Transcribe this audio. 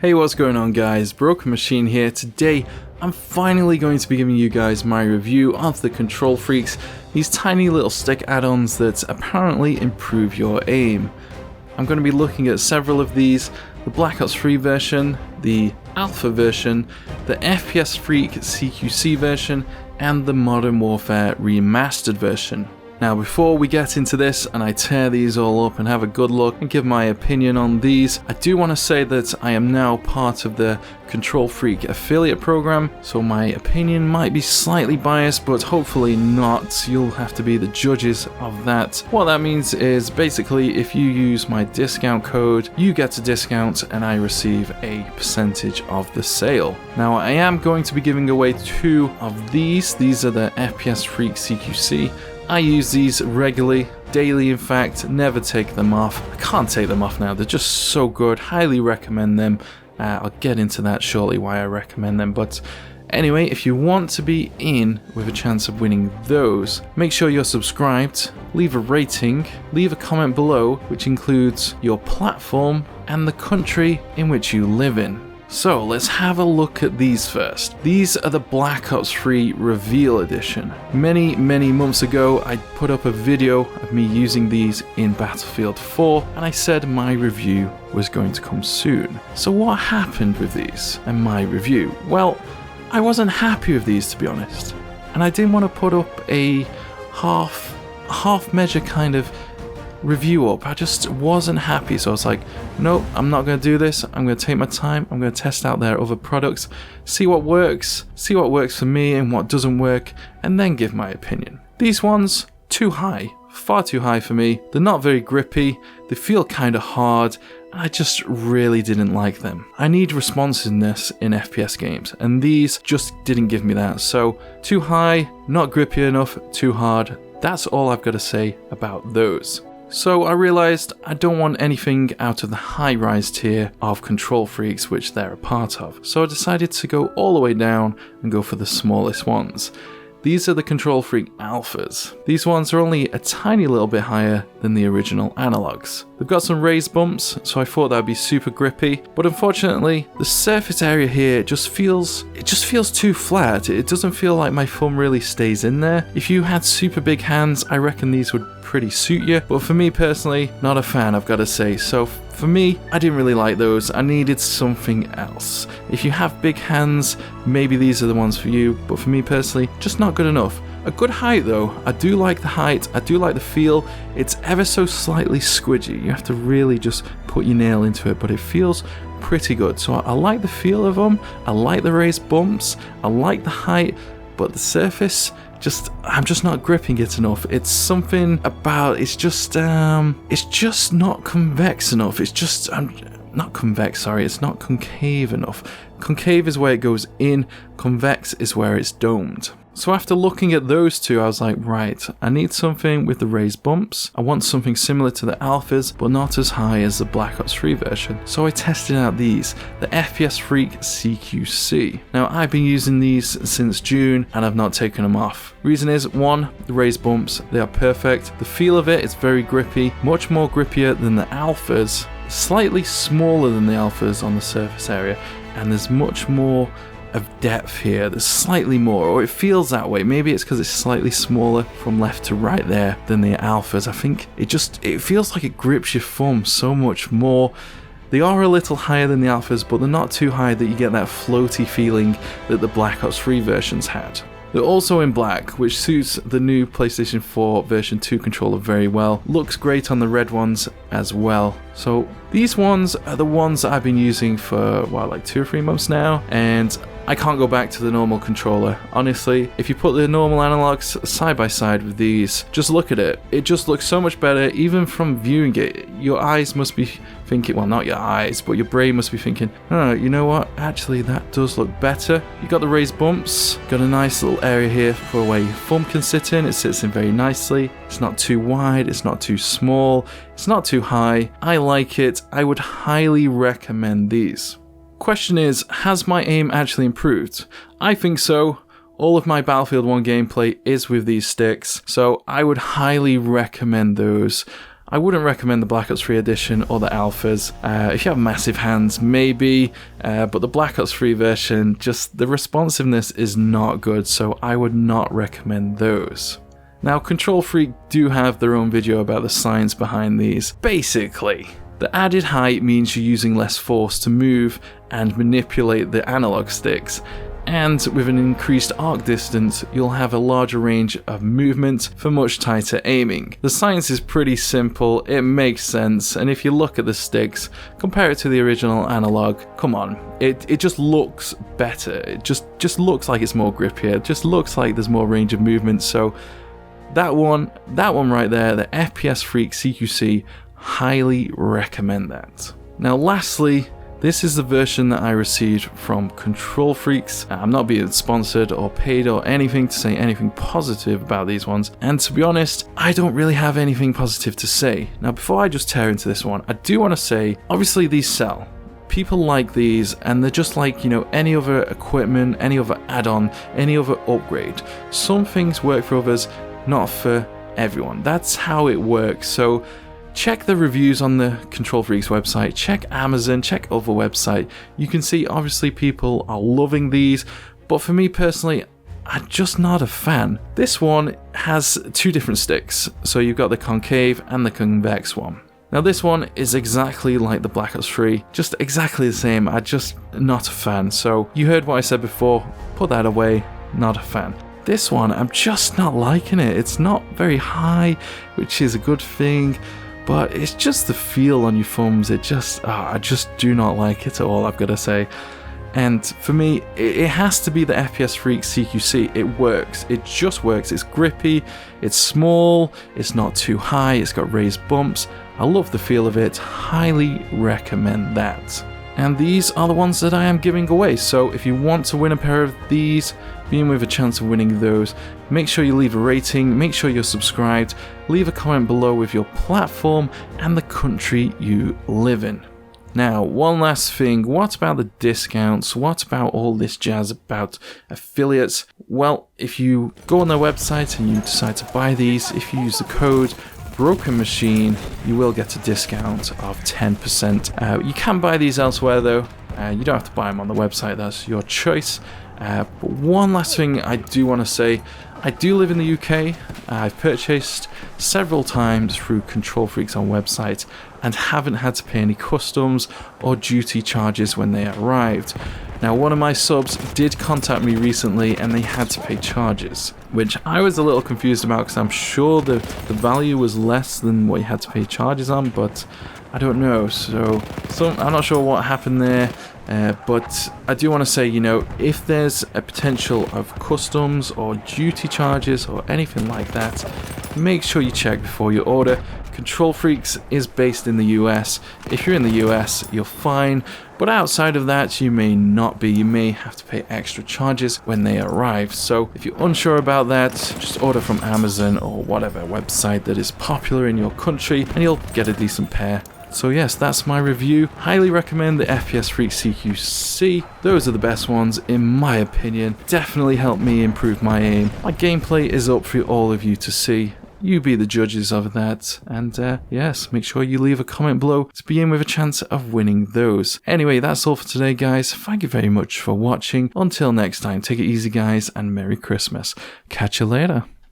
Hey, what's going on guys, TheBrokenMachine here. Today I'm finally going to be giving you guys my review of the Kontrol Freeks, these tiny little stick add-ons that apparently improve your aim. I'm going to be looking at several of these, the Black Ops 3 version, the Alpha version, the FPS Freak CQC version, and the Modern Warfare Remastered version. Now before we get into this and I tear these all up and have a good look and give my opinion on these, I do want to say that I am now part of the Kontrol Freak affiliate program, so my opinion might be slightly biased, but hopefully not. You'll have to be the judges of that. What that means is basically if you use my discount code, you get a discount and I receive a percentage of the sale. Now I am going to be giving away 2 of these. These are the FPS Freak CQC. I use these regularly, daily in fact, never take them off. I can't take them off now, they're just so good, highly recommend them. I'll get into that shortly why I recommend them, but anyway, if you want to be in with a chance of winning those, make sure you're subscribed, leave a rating, leave a comment below which includes your platform and the country in which you live in. So let's have a look at these first. These are the Black Ops 3 Reveal Edition. Many months ago I put up a video of me using these in Battlefield 4 and I said my review was going to come soon. So what happened with these and my review? Well, I wasn't happy with these to be honest, and I didn't want to put up a half measure kind of review up. I just wasn't happy, so I was like, nope, I'm not going to do this. I'm going to take my time, I'm going to test out their other products, see what works for me and what doesn't work, and then give my opinion. These ones, too high, far too high for me. They're not very grippy, they feel kind of hard, and I just really didn't like them. I need responsiveness in FPS games, and these just didn't give me that. So too high, not grippy enough, too hard. That's all I've got to say about those. So I realised I don't want anything out of the high-rise tier of Kontrol Freaks which they're a part of. So I decided to go all the way down and go for the smallest ones. These are the Kontrol Freak Alphas. These ones are only a tiny little bit higher than the original analogs. They've got some raised bumps, so I thought that would be super grippy, but unfortunately the surface area here just feels too flat. It doesn't feel like my thumb really stays in there. If you had super big hands, I reckon these would pretty suit you, but for me personally, not a fan, I've got to say. So for me, I didn't really like those. I needed something else. If you have big hands, maybe these are the ones for you, but for me personally, just not good enough. A good height though, I do like the height, I do like the feel. It's ever so slightly squidgy, you have to really just put your nail into it, but it feels pretty good. So I like the feel of them, I like the raised bumps, I like the height, but the surface, I'm just not gripping it enough. It's something about, it's just not convex enough. It's just, not convex, sorry, it's not concave enough. Concave is where it goes in, convex is where it's domed. So after looking at those two, I was like, right, I need something with the raised bumps. I want something similar to the Alphas, but not as high as the Black Ops 3 version. So I tested out these, the FPS Freak CQC. Now I've been using these since June and I've not taken them off. Reason is, 1, the raised bumps, they are perfect. The feel of it is very grippy, much more grippier than the Alphas, slightly smaller than the Alphas on the surface area, and there's much more of depth here. There's slightly more, or it feels that way. Maybe it's because it's slightly smaller from left to right there than the Alphas. I think it feels like it grips your thumb so much more. They are a little higher than the Alphas, but they're not too high that you get that floaty feeling that the Black Ops 3 versions had. They're also in black, which suits the new PlayStation 4 version 2 controller very well. Looks great on the red ones as well. So these ones are the ones that I've been using for, well, like 2 or 3 months now, and I can't go back to the normal controller. Honestly, if you put the normal analogs side by side with these, just look at it. It just looks so much better, even from viewing it. Your eyes must be thinking, well, not your eyes, but your brain must be thinking, oh, you know what? Actually, that does look better. You got the raised bumps, got a nice little area here for where your thumb can sit in. It sits in very nicely. It's not too wide, it's not too small, it's not too high. I like it. I would highly recommend these. Question is, has my aim actually improved? I think so. All of my Battlefield 1 gameplay is with these sticks, so I would highly recommend those. I wouldn't recommend the Black Ops 3 edition or the alphas. If you have massive hands, maybe, but the Black Ops 3 version, just the responsiveness is not good, so I would not recommend those. Now, Kontrol Freak do have their own video about the science behind these. Basically, the added height means you're using less force to move and manipulate the analog sticks, and with an increased arc distance, you'll have a larger range of movement for much tighter aiming. The science is pretty simple, it makes sense, and if you look at the sticks, compare it to the original analog, come on, it just looks better. It just looks like it's more grippier, it just looks like there's more range of movement, so that one right there, the FPS Freak CQC, highly recommend that. Now lastly, this is the version that I received from Kontrol Freaks. I'm not being sponsored or paid or anything to say anything positive about these ones, and to be honest, I don't really have anything positive to say. Now before I just tear into this one, I do want to say, obviously these sell. People like these, and they're just like, you know, any other equipment, any other add-on, any other upgrade. Some things work for others, not for everyone. That's how it works. So check the reviews on the Kontrol Freaks website, check Amazon, check other website. You can see obviously people are loving these, but for me personally, I'm just not a fan. This one has two different sticks, so you've got the concave and the convex one. Now this one is exactly like the Black Ops 3, just exactly the same. I'm just not a fan. So you heard what I said before, put that away, not a fan. This one, I'm just not liking it. It's not very high, which is a good thing, but it's just the feel on your thumbs. It just, I just do not like it at all, I've got to say. And for me, it has to be the FPS Freak CQC. It works. It just works. It's grippy, it's small, it's not too high, it's got raised bumps. I love the feel of it. Highly recommend that. And these are the ones that I am giving away. So if you want to win a pair of these, being with a chance of winning those, make sure you leave a rating, make sure you're subscribed, leave a comment below with your platform and the country you live in. Now, one last thing, what about the discounts? What about all this jazz about affiliates? Well, if you go on their website and you decide to buy these, if you use the code TheBrokenMachine, you will get a discount of 10%. You can buy these elsewhere though, you don't have to buy them on the website, that's your choice. But one last thing I do want to say, I do live in the UK. I've purchased several times through Kontrol Freaks on website and haven't had to pay any customs or duty charges when they arrived. Now one of my subs did contact me recently and they had to pay charges, which I was a little confused about because I'm sure the value was less than what you had to pay charges on, but I don't know, so I'm not sure what happened there. But I do want to say, you know, if there's a potential of customs or duty charges or anything like that, make sure you check before you order. Kontrol Freaks is based in the US. If you're in the US, you're fine, but outside of that, you may not be. You may have to pay extra charges when they arrive. So if you're unsure about that, just order from Amazon or whatever website that is popular in your country and you'll get a decent pair. So yes, that's my review. Highly recommend the FPS Freak CQC. Those are the best ones in my opinion. Definitely helped me improve my aim. My gameplay is up for all of you to see. You be the judges of that. And yes, make sure you leave a comment below to be in with a chance of winning those. Anyway, that's all for today guys. Thank you very much for watching. Until next time, take it easy guys and Merry Christmas. Catch you later.